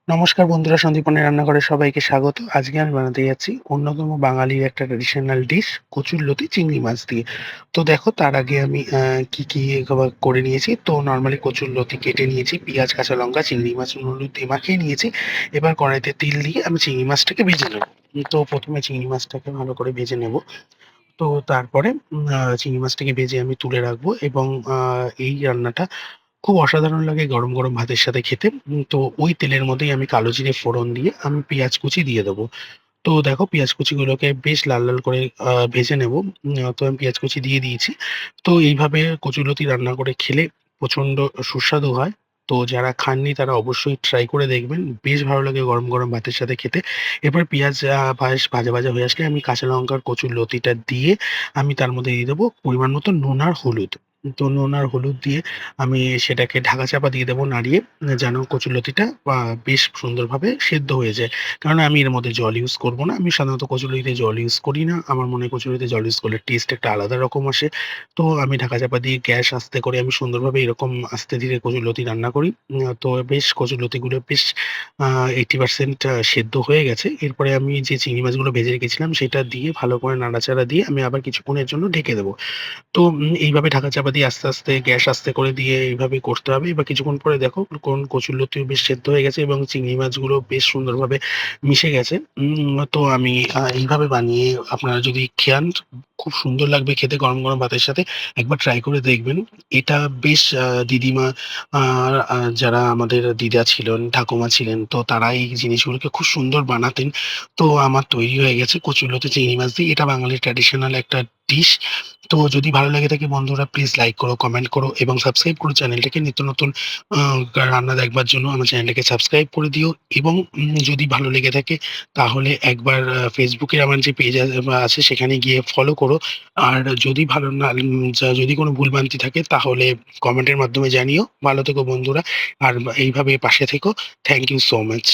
নমস্কার বন্ধুরা, সন্দীপনের রান্নাঘরে সবাইকে স্বাগত। আজকে আমি বানাতে যাচ্ছি অন্যতম বাঙালির একটা ট্র্যাডিশনাল ডিশ কচুরলতি চিংড়ি মাছ দিয়ে। তো দেখো তার আগে আমি কি করে নিয়েছি। তো নরমালি কচুরলতি কেটে নিয়েছি, পেঁয়াজ, কাঁচা লঙ্কা, চিংড়ি মাছ নুন হলুদ দিয়ে মাখিয়ে নিয়েছি। এবার কড়াইতে তেল দিয়ে আমি চিংড়ি মাছটাকে ভেজে নেব। তো প্রথমে চিংড়ি মাছটাকে ভালো করে ভেজে নেব। তো তারপরে চিংড়ি মাছটাকে ভেজে আমি তুলে রাখবো এবং এই রান্নাটা খুব অসাধারণ লাগে গরম, গরম ভাতের সাথে খেতে। তো ওই তেলের মধ্যেই আমি কালো জিরে ফোড়ন দিয়ে আমি পেঁয়াজ কুচি দিয়ে দেবো। তো দেখো পেঁয়াজ কুচিগুলোকে বেশ লাল, লাল করে ভেজে নেবো। তো আমি পেঁয়াজ কুচি দিয়ে দিয়েছি। তো এইভাবে কচুলতি রান্না করে খেলে প্রচণ্ড সুস্বাদু হয়। তো যারা খাননি তারা অবশ্যই ট্রাই করে দেখবেন। বেশ ভালো লাগে গরম, গরম ভাতের সাথে খেতে। এরপর পেঁয়াজ বেশ ভাজা, ভাজা হয়ে আসলে আমি কাঁচা লঙ্কার কচুরলতিটা দিয়ে আমি তার মধ্যে দিয়ে দেবো পরিমাণ মতো নুন আর হলুদ। তো নুন আর হলুদ দিয়ে আমি সেটাকে ঢাকা চাপা দিয়ে দেবো নাড়িয়ে, যেন কচুরলতিটা বেশ সুন্দরভাবে সেদ্ধ হয়ে যায়। কারণ আমি এর মধ্যে জল ইউজ করব না। আমি সাধারণত কচুরলতিতে জল ইউজ করি না। আমার মনে হয় কচুরলতিতে জল ইউজ করলে টেস্ট একটা আলাদা রকম আসে। তো আমি ঢাকা চাপা দিয়ে গ্যাস আস্তে করে আমি সুন্দরভাবে এরকম আস্তে ধীরে কচুরলতি রান্না করি। তো বেশ কচুরলতিগুলো বেশ আ 80% সেদ্ধ হয়ে গেছে। এরপরে আমি যে চিংড়ি মাছগুলো ভেজে রেখেছিলাম সেটা দিয়ে ভালো করে নাড়াচাড়া দিয়ে আমি আবার কিছুক্ষণের জন্য ঢেকে দেবো। তো এইভাবে ঢাকা চাপা দিয়ে আস্তে, আস্তে গ্যাস আস্তে করে দিয়ে এইভাবে করতে হবে। এবার কিছুক্ষণ পরে দেখো কচুরলতিও বেশ সেদ্ধ হয়ে গেছে এবং চিংড়ি মাছগুলো বেশ সুন্দরভাবে মিশে গেছে। তো আমি এইভাবে বানিয়ে আপনারা যদি খান খুব সুন্দর লাগবে খেতে গরম, গরম ভাতের সাথে। একবার ট্রাই করে দেখবেন। এটা বেশ দিদিমা আর যারা আমাদের দিদা ছিলেন, ঠাকুমা ছিলেন, তো তারা এই জিনিসগুলোকে খুব সুন্দর বানাতেন। তো আমার তৈরি হয়ে গেছে কচুরলতি চিংড়ি মাছ দিয়ে। এটা বাঙালির ট্র্যাডিশনাল একটা ডিশ। তো যদি ভালো লেগে থাকে বন্ধুরা প্লিজ লাইক করো, কমেন্ট করো এবং সাবস্ক্রাইব করো চ্যানেলটাকে। নিত্য নতুন আ রান্না দেখবার জন্য আমার চ্যানেলটাকে সাবস্ক্রাইব করে দিও এবং যদি ভালো লেগে থাকে তাহলে একবার ফেসবুকে আমার যে পেজ আছে সেখানে গিয়ে ফলো করো। আর যদি ভালো না যদি কোনো ভুলভ্রান্তি থাকে তাহলে কমেন্টের মাধ্যমে জানিও। ভালো থেকো বন্ধুরা। আর এইভাবে পাশে থেকো। Thank you so much.